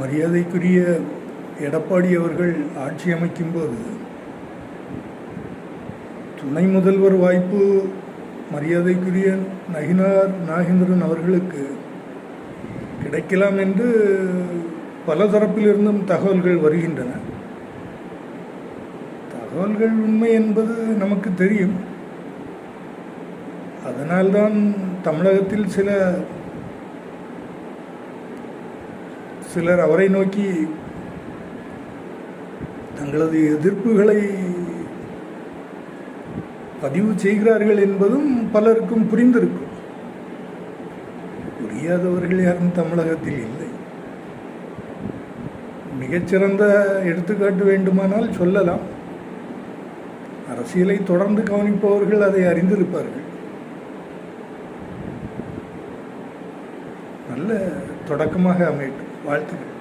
மரியாதைக்குரிய எடப்பாடி அவர்கள் ஆட்சி அமைக்கும்போது துணை முதல்வர் வாய்ப்பு மரியாதைக்குரிய நயினார் நாகேந்திரன் அவர்களுக்கு கிடைக்கலாம் என்று பல தரப்பிலிருந்தும் தகவல்கள் வருகின்றன. தகவல்கள் உண்மை என்பது நமக்கு தெரியும். அதனால்தான் தமிழகத்தில் சிலர் அவரை நோக்கி தங்களது எதிர்ப்புகளை பதிவு செய்கிறார்கள் என்பதும் பலருக்கும் புரிந்திருக்கும். புரியாதவர்கள் யாரும் தமிழகத்தில் இல்லை. மிகச்சிறந்த எடுத்துக்காட்டு வேண்டுமானால் சொல்லலாம். அரசியலை தொடர்ந்து கவனிப்பவர்கள் அதை அறிந்திருப்பார்கள். நல்ல தொடக்கமாக அமையட்டும். வாழ்த்துக்கள்.